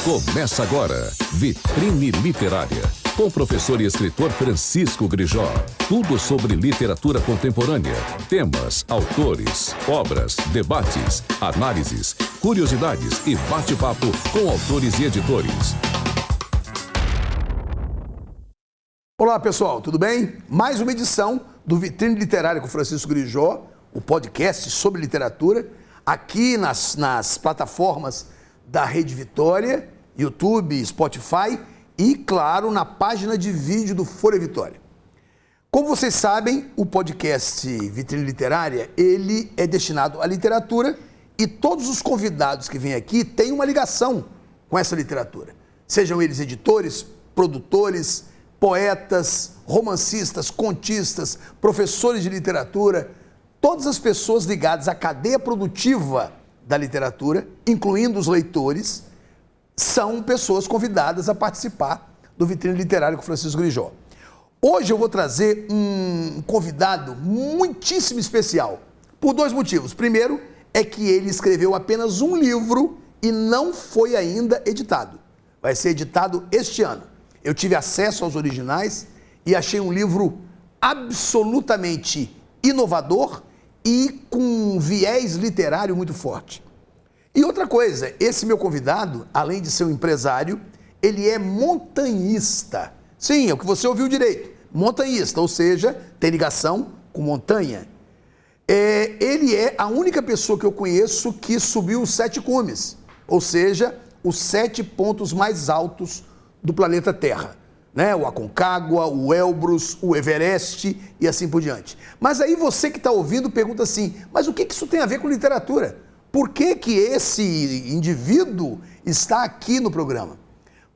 Começa agora, Vitrine Literária, com o professor e escritor Francisco Grijó. Tudo sobre literatura contemporânea, temas, autores, obras, debates, análises, curiosidades e bate-papo com autores e editores. Olá pessoal, tudo bem? Mais uma edição do Vitrine Literária com Francisco Grijó, o podcast sobre literatura, aqui nas plataformas da Rede Vitória, YouTube, Spotify e, claro, na página de vídeo do Folha Vitória. Como vocês sabem, o podcast Vitrine Literária, ele é destinado à literatura e todos os convidados que vêm aqui têm uma ligação com essa literatura. Sejam eles editores, produtores, poetas, romancistas, contistas, professores de literatura, todas as pessoas ligadas à cadeia produtiva da literatura, incluindo os leitores, são pessoas convidadas a participar do Vitrine Literário com Francisco Grijó. Hoje eu vou trazer um convidado muitíssimo especial, por dois motivos. Primeiro, é que ele escreveu apenas um livro e não foi ainda editado. Vai ser editado este ano. Eu tive acesso aos originais e achei um livro absolutamente inovador e com um viés literário muito forte. E outra coisa, esse meu convidado, além de ser um empresário, ele é montanhista. Sim, é o que você ouviu direito, montanhista, ou seja, tem ligação com montanha. Ele é a única pessoa que eu conheço que subiu os 7 cumes, ou seja, os 7 pontos mais altos do planeta Terra, né? O Aconcagua, o Elbrus, o Everest e assim por diante. Mas aí você que está ouvindo pergunta assim, mas o que isso tem a ver com literatura? Por que que esse indivíduo está aqui no programa?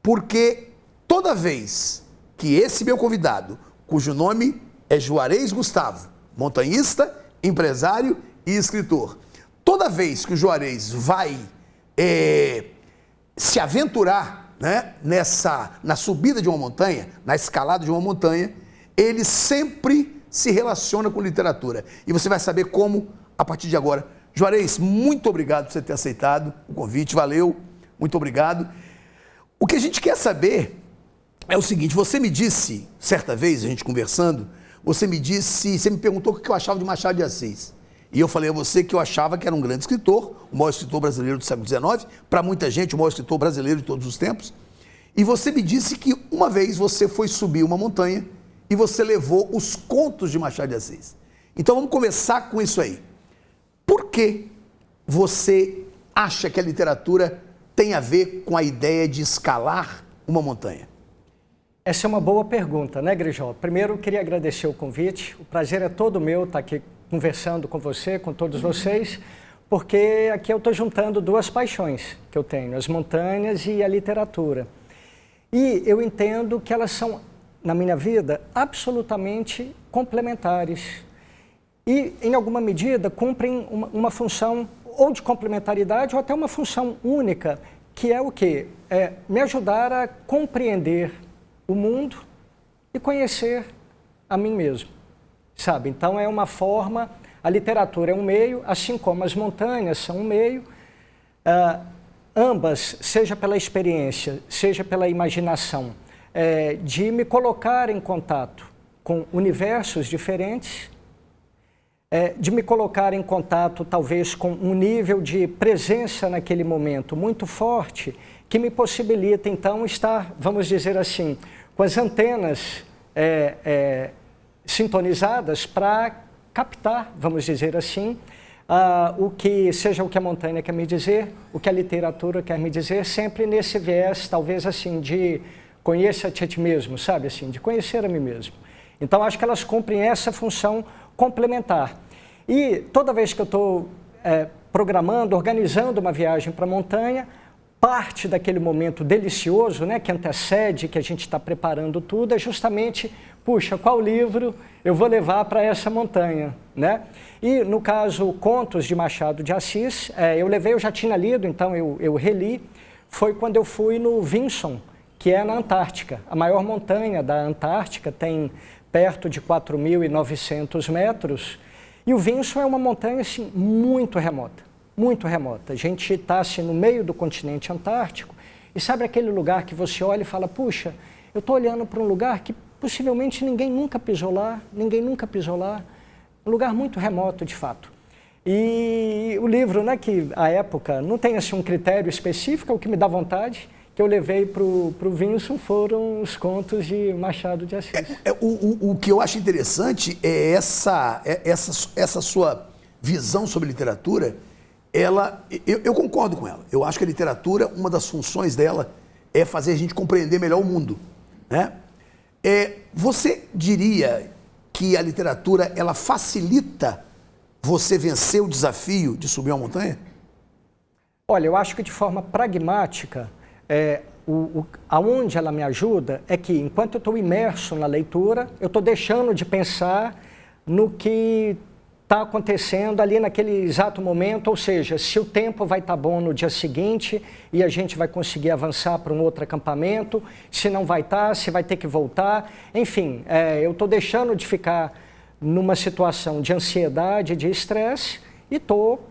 Porque toda vez que esse meu convidado, cujo nome é Juarez Gustavo, montanhista, empresário e escritor, toda vez que o Juarez vai se aventurar, né, na subida de uma montanha, na escalada de uma montanha, ele sempre se relaciona com literatura. E você vai saber como a partir de agora. Juarez, muito obrigado por você ter aceitado o convite, valeu, muito obrigado. O que a gente quer saber é o seguinte, você me disse, certa vez, a gente conversando, você me perguntou o que eu achava de Machado de Assis. E eu falei a você que eu achava que era um grande escritor, o maior escritor brasileiro do século XIX, para muita gente, o maior escritor brasileiro de todos os tempos. E você me disse que uma vez você foi subir uma montanha e você levou os contos de Machado de Assis. Então vamos começar com isso aí. Por que você acha que a literatura tem a ver com a ideia de escalar uma montanha? Essa é uma boa pergunta, né, Grijó? Primeiro, eu queria agradecer o convite. O prazer é todo meu estar aqui conversando com você, com todos vocês, porque aqui eu estou juntando duas paixões que eu tenho, as montanhas e a literatura. E eu entendo que elas são, na minha vida, absolutamente complementares. E, em alguma medida, cumprem uma função ou de complementaridade ou até uma função única, que é o quê? É me ajudar a compreender o mundo e conhecer a mim mesmo, sabe? Então é uma forma, a literatura é um meio, assim como as montanhas são um meio, ambas, seja pela experiência, seja pela imaginação, de me colocar em contato com universos diferentes, de me colocar em contato talvez com um nível de presença naquele momento muito forte, que me possibilita então estar, vamos dizer assim, com as antenas sintonizadas para captar, vamos dizer assim, seja o que a montanha quer me dizer, o que a literatura quer me dizer, sempre nesse viés, talvez assim, de conheça-te a ti mesmo, sabe assim, de conhecer a mim mesmo. Então acho que elas cumprem essa função complementar. E toda vez que eu estou programando, organizando uma viagem para a montanha, parte daquele momento delicioso, né, que antecede, que a gente está preparando tudo, é justamente, puxa, qual livro eu vou levar para essa montanha, né? E, no caso, Contos de Machado de Assis, eu já tinha lido, então eu reli, foi quando eu fui no Vinson, que é na Antártica. A maior montanha da Antártica tem perto de 4.900 metros, e o Vinson é uma montanha, assim, muito remota. A gente está assim, no meio do continente antártico E sabe aquele lugar que você olha e fala, puxa, eu estou olhando para um lugar que possivelmente ninguém nunca pisou lá, um lugar muito remoto, de fato. E o livro, né, que à época não tem assim, um critério específico, é o que me dá vontade, que eu levei para o Vinson, foram os contos de Machado de Assis. O que eu acho interessante é essa sua visão sobre literatura. Eu concordo com ela. Eu acho que a literatura, uma das funções dela é fazer a gente compreender melhor o mundo, né? Você diria que a literatura ela facilita você vencer o desafio de subir uma montanha? Olha, eu acho que de forma pragmática, aonde ela me ajuda é que enquanto eu estou imerso na leitura, eu estou deixando de pensar no que está acontecendo ali naquele exato momento, ou seja, se o tempo vai estar bom no dia seguinte e a gente vai conseguir avançar para um outro acampamento, se não vai estar, se vai ter que voltar, enfim, eu estou deixando de ficar numa situação de ansiedade, de estresse e estou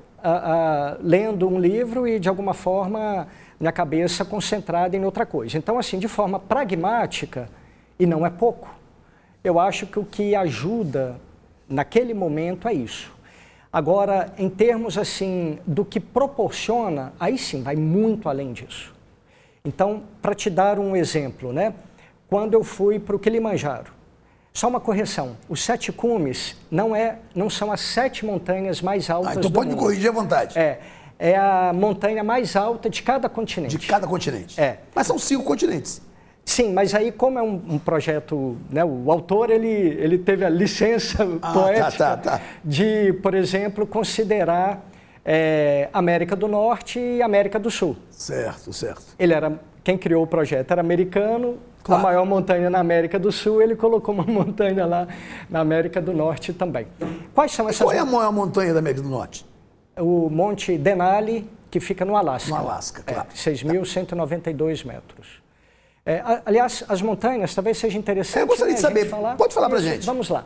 lendo um livro e de alguma forma minha cabeça concentrada em outra coisa. Então, assim, de forma pragmática, e não é pouco, eu acho que o que ajuda naquele momento é isso. Agora, em termos assim do que proporciona, aí sim, vai muito além disso. Então, para te dar um exemplo, né? Quando eu fui para o Kilimanjaro, só uma correção, os 7 cumes não são as 7 montanhas mais altas do mundo. Então pode me corrigir à vontade. É a montanha mais alta de cada continente. De cada continente. Mas são 5 continentes. Sim, mas aí como é um projeto, né, o autor ele teve a licença poética de, por exemplo, considerar América do Norte e América do Sul. Certo. Quem criou o projeto era americano, claro. A maior montanha na América do Sul, ele colocou uma montanha lá na América do Norte também. Quais são essas? Qual é a maior montanha da América do Norte? O Monte Denali, que fica no Alasca. No Alasca, claro. 6.192 metros. Aliás, as montanhas talvez seja interessante. Eu gostaria de saber. Pode falar para a gente. Vamos lá.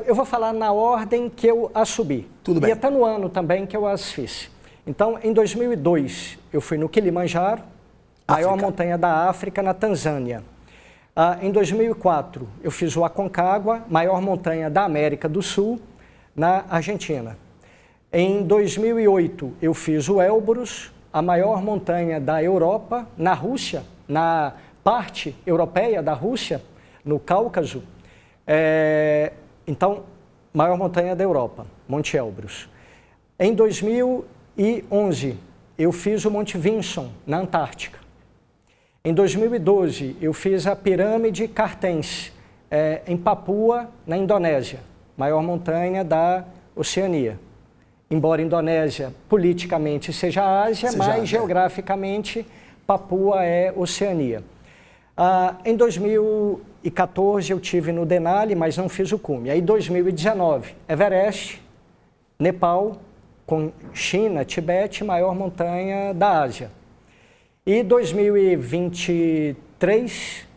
Eu vou falar na ordem que eu as subi. Tudo bem. E até no ano também que eu as fiz. Então, em 2002, eu fui no Kilimanjaro, maior montanha da África, na Tanzânia. Em 2004, eu fiz o Aconcagua, maior montanha da América do Sul, na Argentina. Em 2008, eu fiz o Elbrus, a maior montanha da Europa, na Rússia, na parte europeia da Rússia, no Cáucaso. Então, maior montanha da Europa, Monte Elbrus. Em 2011, eu fiz o Monte Vinson, na Antártica. Em 2012, eu fiz a Pirâmide Cartens, em Papua, na Indonésia, maior montanha da Oceania. Embora a Indonésia politicamente seja a Ásia, mas geograficamente Papua é Oceania. Em 2014 eu tive no Denali, mas não fiz o cume. Aí em 2019, Everest, Nepal, com China, Tibete, maior montanha da Ásia. E 2023,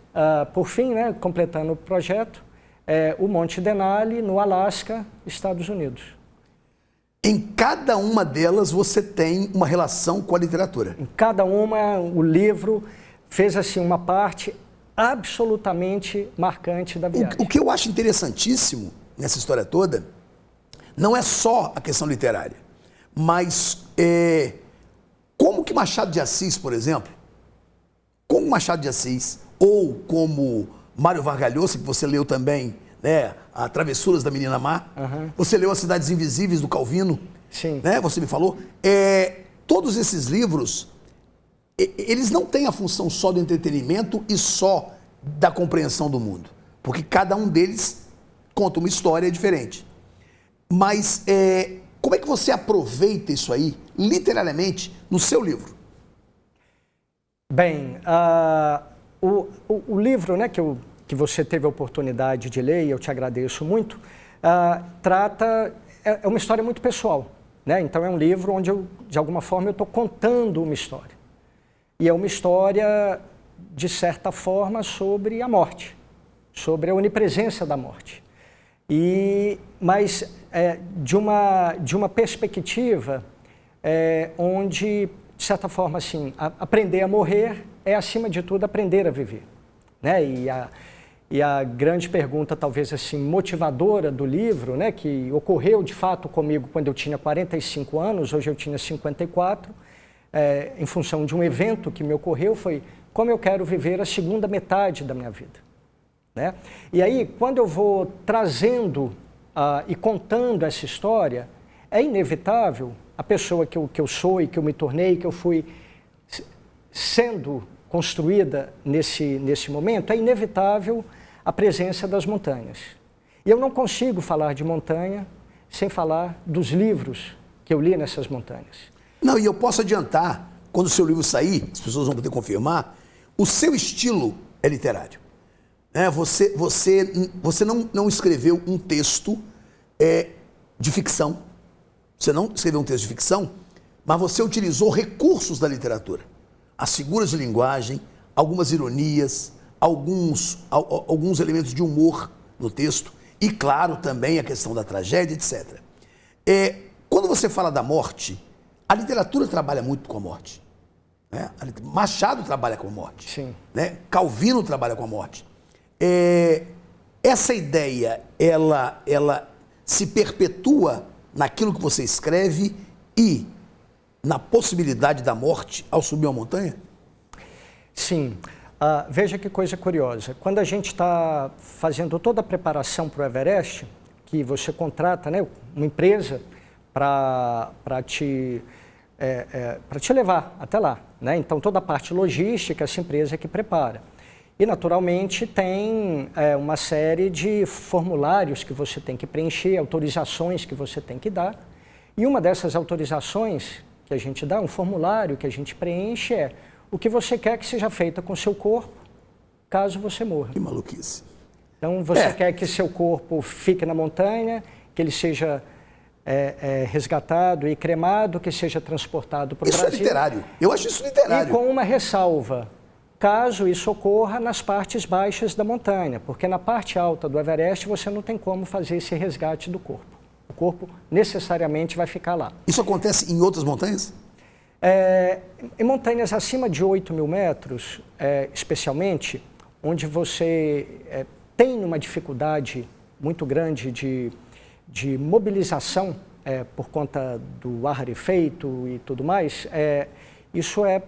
por fim, né, completando o projeto, o Monte Denali, no Alasca, Estados Unidos. Em cada uma delas você tem uma relação com a literatura. Em cada uma, o livro fez assim uma parte absolutamente marcante da viagem. O que eu acho interessantíssimo nessa história toda não é só a questão literária, mas como que Machado de Assis, por exemplo, como Machado de Assis, ou como Mário Vargas Llosa, que você leu também, né, a Travessuras da Menina Má, você leu As Cidades Invisíveis do Calvino, sim. Né, você me falou, todos esses livros, eles não têm a função só do entretenimento e só da compreensão do mundo, porque cada um deles conta uma história diferente. Mas como é que você aproveita isso aí, literariamente, no seu livro? Bem, o livro, né, que você teve a oportunidade de ler, e eu te agradeço muito, é uma história muito pessoal, né? Então é um livro onde eu, de alguma forma, eu estou contando uma história. E é uma história, de certa forma, sobre a morte, sobre a onipresença da morte. Mas de uma perspectiva onde, de de certa forma, assim, aprender a morrer é, acima de tudo, aprender a viver, né? E a grande pergunta, talvez assim, motivadora do livro, né, que ocorreu de fato comigo quando eu tinha 45 anos, hoje eu tinha 54, em função de um evento que me ocorreu, foi como eu quero viver a segunda metade da minha vida, né? E aí, quando eu vou trazendo e contando essa história, é inevitável a pessoa que eu sou e que eu me tornei, que eu fui sendo construída nesse momento, é inevitável a presença das montanhas. E eu não consigo falar de montanha sem falar dos livros que eu li nessas montanhas. Não, e eu posso adiantar, quando o seu livro sair, as pessoas vão poder confirmar, o seu estilo é literário. Você não escreveu um texto de ficção, você não escreveu um texto de ficção, mas você utilizou recursos da literatura. As figuras de linguagem, algumas ironias, alguns elementos de humor no texto e, claro, também a questão da tragédia, etc. Quando você fala da morte, a literatura trabalha muito com a morte, né? Machado trabalha com a morte. Sim. Né? Calvino trabalha com a morte. Essa ideia, ela se perpetua naquilo que você escreve e na possibilidade da morte ao subir uma montanha? Sim. Veja que coisa curiosa. Quando a gente está fazendo toda a preparação para o Everest, que você contrata, né, uma empresa para te levar até lá, né? Então, toda a parte logística, essa empresa é que prepara. E, naturalmente, tem uma série de formulários que você tem que preencher, autorizações que você tem que dar. E uma dessas autorizações que a gente dá, um formulário que a gente preenche o que você quer que seja feito com o seu corpo, caso você morra. Que maluquice. Então, você quer que seu corpo fique na montanha, que ele seja resgatado e cremado, que seja transportado para o Brasil. Isso é literário. Eu acho isso literário. E com uma ressalva, caso isso ocorra nas partes baixas da montanha, porque na parte alta do Everest você não tem como fazer esse resgate do corpo. O corpo necessariamente vai ficar lá. Isso acontece em outras montanhas? Em montanhas acima de 8.000 metros, especialmente, onde você tem uma dificuldade muito grande de mobilização por conta do ar rarefeito e tudo mais, isso é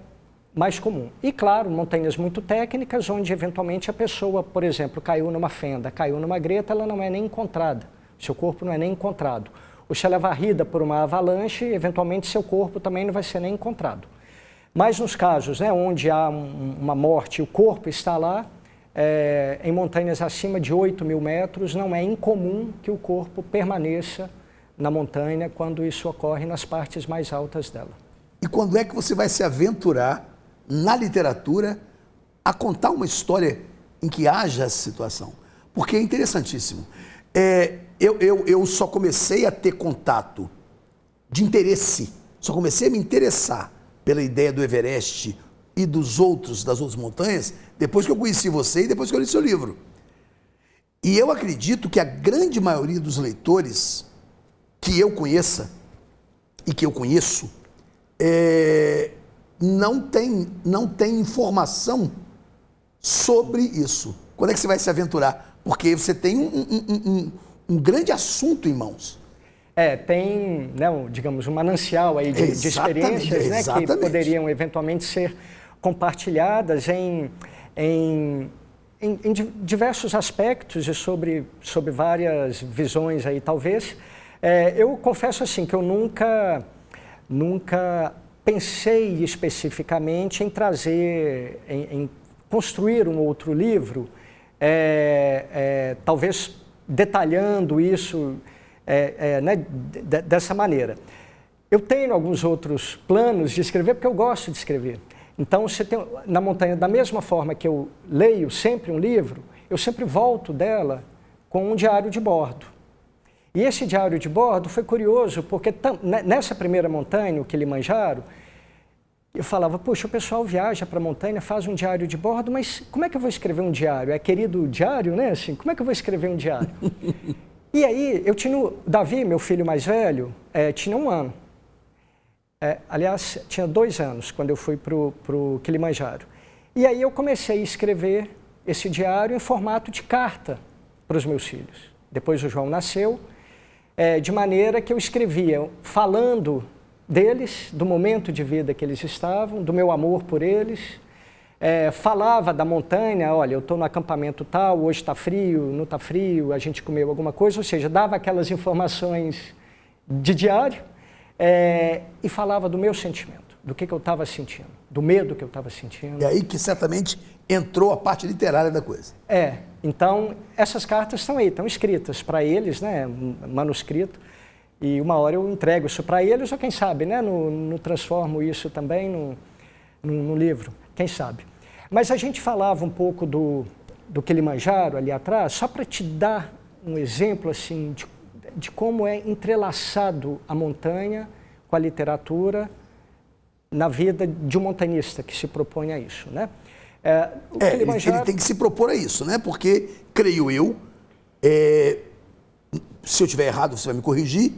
mais comum. E, claro, montanhas muito técnicas, onde eventualmente a pessoa, por exemplo, caiu numa fenda, caiu numa greta, ela não é nem encontrada, seu corpo não é nem encontrado. Ou se ela é varrida por uma avalanche, eventualmente seu corpo também não vai ser nem encontrado. Mas nos casos, né, onde há uma morte e o corpo está lá, em montanhas acima de 8.000 metros, não é incomum que o corpo permaneça na montanha quando isso ocorre nas partes mais altas dela. E quando é que você vai se aventurar na literatura a contar uma história em que haja essa situação? Porque é interessantíssimo. Eu só comecei a ter contato de interesse, só comecei a me interessar pela ideia do Everest e das outras montanhas, depois que eu conheci você e depois que eu li seu livro. E eu acredito que a grande maioria dos leitores que eu conheça e que eu conheço não tem informação sobre isso. Quando é que você vai se aventurar? Porque você tem um grande assunto em mãos. Tem, né, digamos, um manancial aí de experiências, né, que poderiam eventualmente ser compartilhadas em diversos aspectos e sobre várias visões aí, talvez. Eu confesso assim que eu nunca pensei especificamente em trazer, em construir um outro livro, talvez detalhando isso né, dessa maneira. Eu tenho alguns outros planos de escrever, porque eu gosto de escrever. Então, você tem, na montanha, da mesma forma que eu leio sempre um livro, eu sempre volto dela com um diário de bordo. E esse diário de bordo foi curioso, porque nessa primeira montanha, o Kilimanjaro, eu falava, puxa, o pessoal viaja para a montanha, faz um diário de bordo, mas como é que eu vou escrever um diário? É querido diário, né? Assim, como é que eu vou escrever um diário? E aí, eu tinha, Davi, meu filho mais velho, tinha 1 ano. Aliás, tinha 2 anos quando eu fui para o Kilimanjaro. E aí eu comecei a escrever esse diário em formato de carta para os meus filhos. Depois o João nasceu, de maneira que eu escrevia falando deles, do momento de vida que eles estavam, do meu amor por eles. Falava da montanha, olha, eu estou no acampamento tal, hoje está frio, não está frio, a gente comeu alguma coisa, ou seja, dava aquelas informações de diário e falava do meu sentimento, do que eu estava sentindo, do medo que eu estava sentindo. E aí que certamente entrou a parte literária da coisa. Então essas cartas estão aí, estão escritas para eles, né, manuscrito, e uma hora eu entrego isso para eles, ou quem sabe, né, no transformo isso também no livro, quem sabe. Mas a gente falava um pouco do Kilimanjaro ali atrás, só para te dar um exemplo assim, de como é entrelaçado a montanha com a literatura na vida de um montanhista que se propõe a isso, né? Ele tem que se propor a isso, né? Porque, creio eu, se eu estiver errado, você vai me corrigir,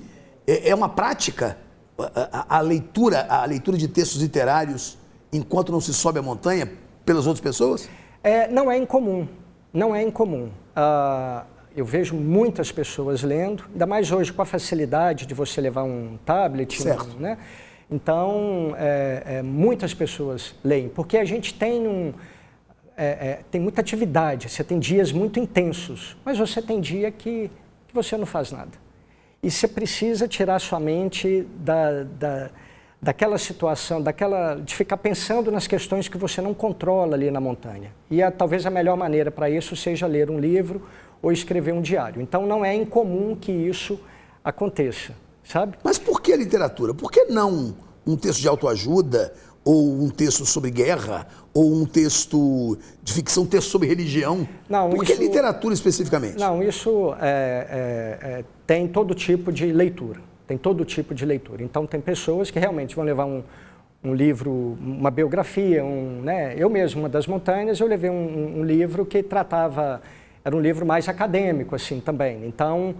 é uma prática a leitura de textos literários enquanto não se sobe a montanha pelas outras pessoas? Não é incomum, não é incomum. Eu vejo muitas pessoas lendo, ainda mais hoje com a facilidade de você levar um tablet, certo, né? Então, muitas pessoas leem, porque a gente tem tem muita atividade, você tem dias muito intensos, mas você tem dia que você não faz nada. E você precisa tirar sua mente daquela situação, de ficar pensando nas questões que você não controla ali na montanha. E talvez a melhor maneira para isso seja ler um livro ou escrever um diário. Então não é incomum que isso aconteça, sabe? Mas por que a literatura? Por que não um texto de autoajuda, ou um texto sobre guerra, ou um texto de ficção, um texto sobre religião? Não, por que literatura especificamente? Não, isso tem todo tipo de leitura. Tem todo tipo de leitura. Então, tem pessoas que realmente vão levar um livro, uma biografia, né? Eu mesmo, uma das montanhas, eu levei um livro que tratava, era um livro mais acadêmico, assim, também. Então,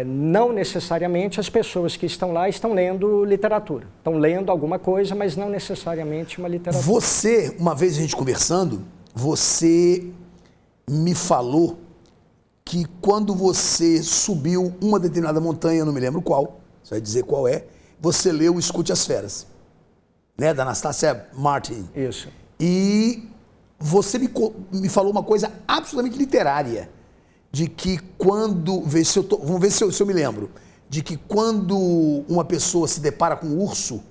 não necessariamente as pessoas que estão lá estão lendo literatura. Estão lendo alguma coisa, mas não necessariamente uma literatura. Você, uma vez a gente conversando, você me falou que quando você subiu uma determinada montanha, eu não me lembro qual, você vai dizer qual é, você leu Escute as Feras, né, da Anastasia Martin. Isso. E você me falou uma coisa absolutamente literária, de que quando, vamos ver se eu me lembro, de que quando uma pessoa se depara com um urso,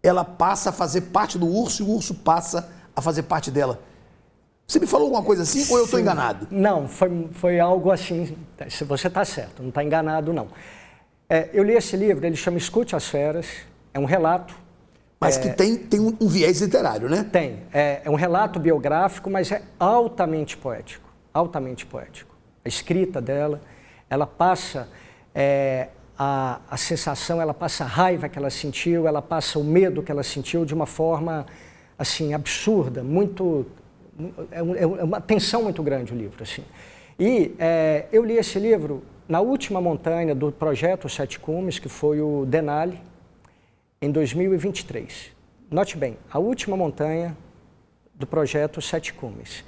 ela passa a fazer parte do urso e o urso passa a fazer parte dela. Você me falou alguma coisa assim, ou eu estou enganado? Não, foi algo assim, você está certo, não está enganado não. Eu li esse livro, ele chama Escute as Feras, é um relato. Mas que tem um viés literário, né? Tem, é um relato biográfico, mas é altamente poético, altamente poético. A escrita dela, ela passa a sensação, ela passa a raiva que ela sentiu, ela passa o medo que ela sentiu de uma forma, assim, absurda, muito... É uma tensão muito grande o livro, assim. E eu li esse livro na última montanha do projeto Sete Cumes, que foi o Denali, em 2023. Note bem, a última montanha do projeto Sete Cumes.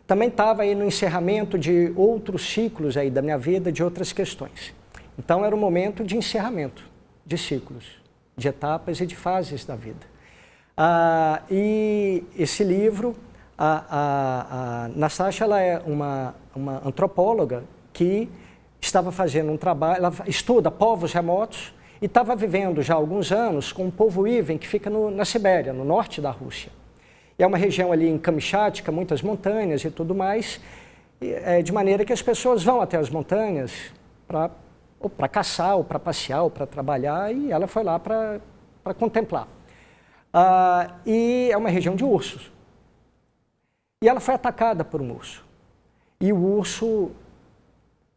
Também estava aí no encerramento de outros ciclos aí da minha vida, de outras questões. Então era um momento de encerramento de ciclos, de etapas e de fases da vida. E esse livro... A Nastasia, ela é uma antropóloga que estava fazendo um trabalho, ela estuda povos remotos e estava vivendo já há alguns anos com um povo Iven que fica na Sibéria, no norte da Rússia. E é uma região ali em Kamchatka, muitas montanhas e tudo mais, de maneira que as pessoas vão até as montanhas para caçar, ou para passear, ou para trabalhar, e ela foi lá para contemplar. E é uma região de ursos. E ela foi atacada por um urso. E o urso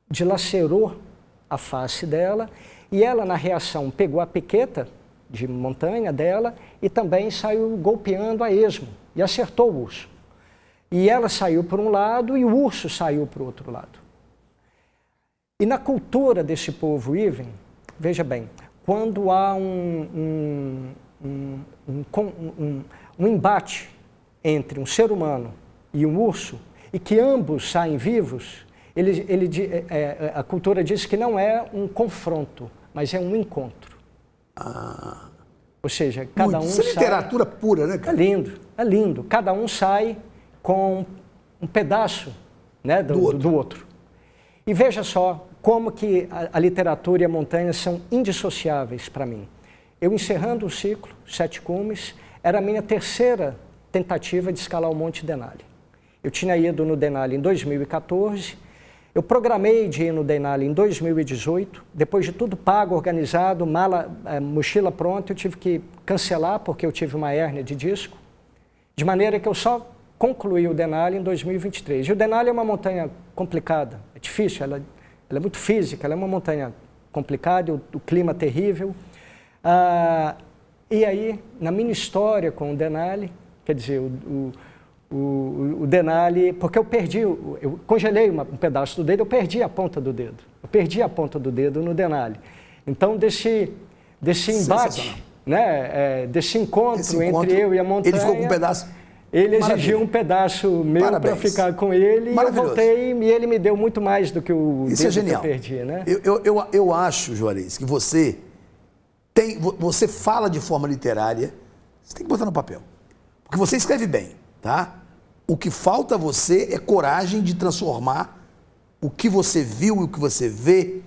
dilacerou a face dela e ela, na reação, pegou a piqueta de montanha dela e também saiu golpeando a esmo e acertou o urso. E ela saiu por um lado e o urso saiu para o outro lado. E na cultura desse povo Iven, veja bem, quando há um embate entre um ser humano e um urso, e que ambos saem vivos, a cultura diz que não é um confronto, mas é um encontro. Ou seja, cada um sai... Isso é literatura pura, né, cara? É lindo, é lindo. Cada um sai com um pedaço, né, do outro. E veja só como que a literatura e a montanha são indissociáveis para mim. Eu encerrando o ciclo, 7 cumes, era a minha terceira tentativa de escalar o Monte Denali. Eu tinha ido no Denali em 2014, eu programei de ir no Denali em 2018, depois de tudo pago, organizado, mochila pronta, eu tive que cancelar porque eu tive uma hérnia de disco, de maneira que eu só concluí o Denali em 2023. E o Denali é uma montanha complicada, é difícil, ela é muito física, ela é uma montanha complicada, o clima terrível. E aí, na minha história com o Denali, quer dizer, o Denali, porque eu congelei um pedaço do dedo, eu perdi a ponta do dedo. Eu perdi a ponta do dedo no Denali. Então, desse embate, né, desse encontro entre eu e a montanha... Ele ficou com um pedaço... Ele exigiu um pedaço meu para ficar com ele, e eu voltei e ele me deu muito mais do que o Isso dedo é genial. que eu perdi, né? Eu acho, Juarez, que você fala de forma literária, você tem que botar no papel. Porque você escreve bem, tá? O que falta a você é coragem de transformar o que você viu e o que você vê,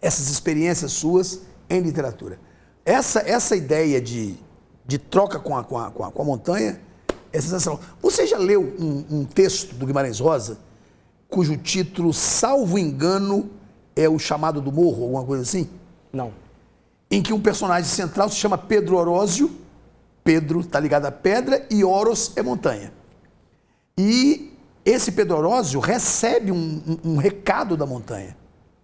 essas experiências suas, em literatura. Essa ideia de troca com a montanha é sensacional. Você já leu um texto do Guimarães Rosa, cujo título, salvo engano, é O Chamado do Morro, alguma coisa assim? Não. Em que um personagem central se chama Pedro Orósio. Pedro está ligado à pedra e Oros é montanha. E esse Pedro Orósio recebe um recado da montanha.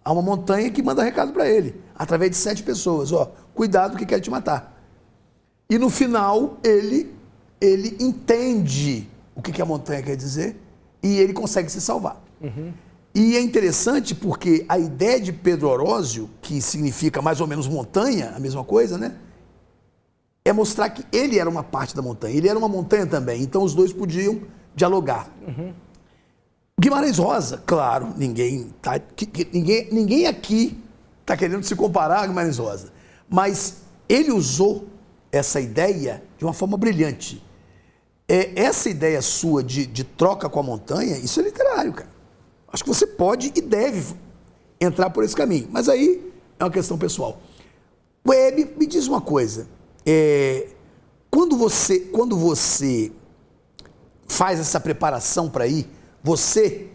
Há uma montanha que manda recado para ele, através de 7 pessoas. Cuidado que quer te matar. E no final, ele entende o que a montanha quer dizer e ele consegue se salvar. Uhum. E é interessante porque a ideia de Pedro Orósio, que significa mais ou menos montanha, a mesma coisa, né? É mostrar que ele era uma parte da montanha, ele era uma montanha também, então os dois podiam dialogar. Uhum. Guimarães Rosa, claro, ninguém aqui está querendo se comparar a Guimarães Rosa, mas ele usou essa ideia de uma forma brilhante. Essa ideia sua de troca com a montanha, isso é literário, cara. Acho que você pode e deve entrar por esse caminho, mas aí é uma questão pessoal. Web, me diz uma coisa, quando você faz essa preparação para ir, você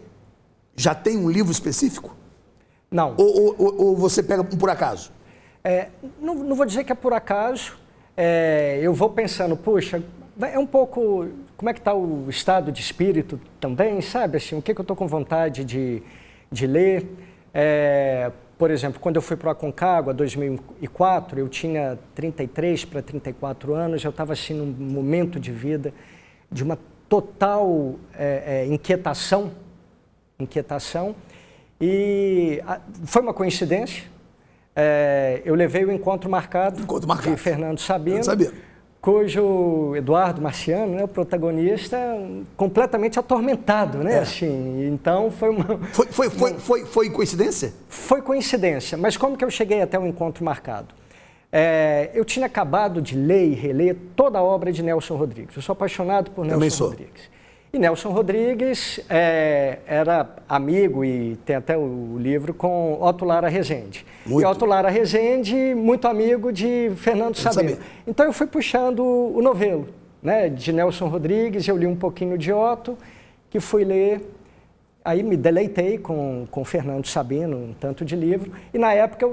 já tem um livro específico? Não. Ou você pega por acaso? Não vou dizer que é por acaso. Eu vou pensando, puxa, é um pouco... Como é que está o estado de espírito também, sabe? Assim, o que eu estou com vontade de ler. Por exemplo, quando eu fui para o Aconcagua, em 2004, eu tinha 33 para 34 anos, eu estava assim num momento de vida de uma total inquietação, e foi uma coincidência. Eu levei o encontro marcado de Fernando Sabino, cujo Eduardo Marciano, né, o protagonista, completamente atormentado, né? Assim, então foi uma... Foi coincidência? Foi coincidência, mas como que eu cheguei até o encontro marcado? Eu tinha acabado de ler e reler toda a obra de Nelson Rodrigues. Eu sou apaixonado por Nelson Rodrigues. E Nelson Rodrigues era amigo, e tem até o livro, com Otto Lara Rezende. Muito. E Otto Lara Rezende, muito amigo de Fernando Sabino. Então eu fui puxando o novelo, né, de Nelson Rodrigues, eu li um pouquinho de Otto, que fui ler, aí me deleitei com Fernando Sabino, um tanto de livro, e na época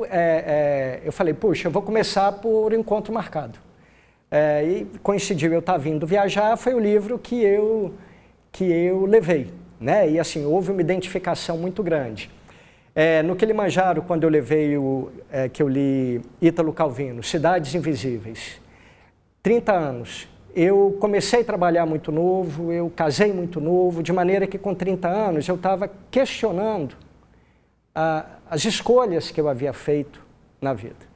eu falei, puxa, eu vou começar por Encontro Marcado. E coincidiu eu estar vindo viajar, foi o livro que eu levei, né? E assim, houve uma identificação muito grande. No Kilimanjaro, quando eu levei que eu li Ítalo Calvino, Cidades Invisíveis, 30 anos, eu comecei a trabalhar muito novo, eu casei muito novo, de maneira que com 30 anos eu estava questionando as escolhas que eu havia feito na vida.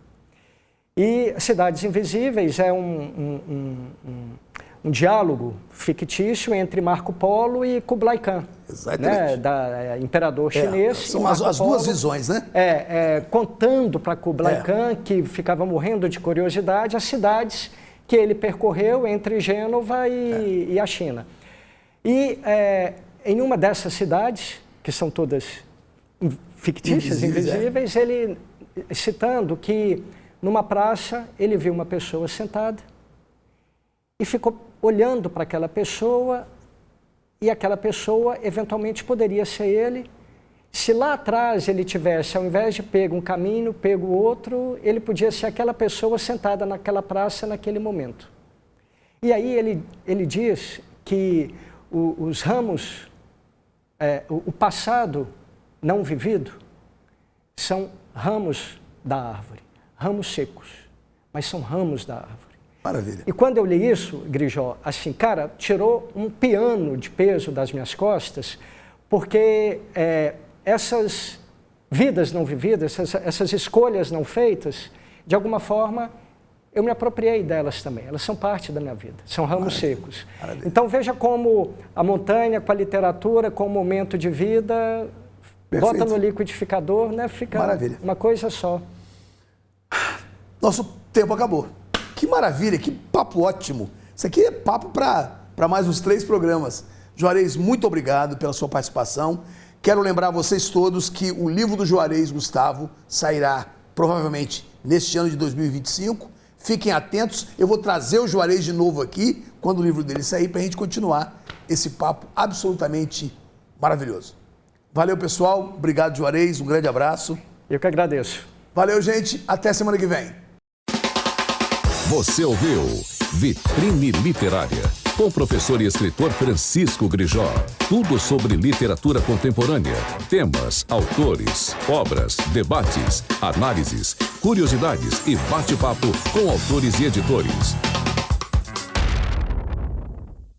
E Cidades Invisíveis é um diálogo fictício entre Marco Polo e Kublai Khan, né, imperador chinês. São as duas visões, né? Contando para Kublai Khan, que ficava morrendo de curiosidade, as cidades que ele percorreu entre Gênova e a China. E em uma dessas cidades, que são todas fictícias, invisíveis, ele, citando que numa praça ele viu uma pessoa sentada e ficou olhando para aquela pessoa, e aquela pessoa eventualmente poderia ser ele. Se lá atrás ele tivesse, ao invés de pego um caminho, pego outro, ele podia ser aquela pessoa sentada naquela praça naquele momento. E aí ele diz que os ramos, o passado não vivido, são ramos da árvore, ramos secos, mas são ramos da árvore. Maravilha. E quando eu li isso, Grijó, assim, cara, tirou um piano de peso das minhas costas, porque essas vidas não vividas, essas escolhas não feitas, de alguma forma, eu me apropriei delas também. Elas são parte da minha vida, são ramos secos. Maravilha. Então veja como a montanha, com a literatura, com o momento de vida, bota no liquidificador, né? Fica uma coisa só. Nosso tempo acabou. Que maravilha, que papo ótimo. Isso aqui é papo para mais uns 3 programas. Juarez, muito obrigado pela sua participação. Quero lembrar a vocês todos que o livro do Juarez Gustavo sairá provavelmente neste ano de 2025. Fiquem atentos, eu vou trazer o Juarez de novo aqui, quando o livro dele sair, para a gente continuar esse papo absolutamente maravilhoso. Valeu, pessoal. Obrigado, Juarez. Um grande abraço. Eu que agradeço. Valeu, gente. Até semana que vem. Você ouviu Vitrine Literária, com o professor e escritor Francisco Grijó. Tudo sobre literatura contemporânea, temas, autores, obras, debates, análises, curiosidades e bate-papo com autores e editores.